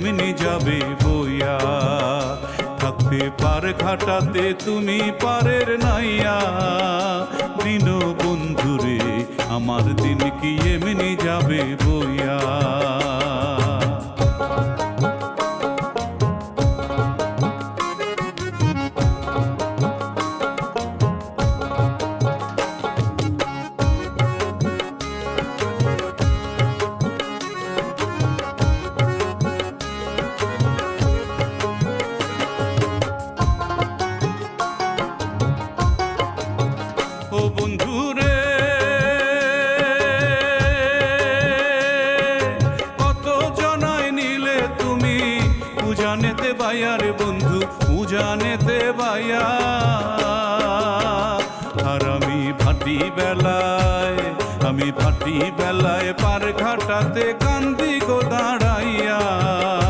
এমনি যাবে বইয়া। থাকতে পার ঘাটাতে তুমি পারের নাইয়া, দিন বন্ধুরে আমার দিন কি এমনি যাবে বইয়া। ও বন্ধুরে কত জনায় নিলে তুমি উজানেতে বাইয়া রে বন্ধু, উজানেতে বাইয়া। আর আমি ভাটি বেলায় পার ঘাটাতে কান্দি গো দাঁড়াইয়া।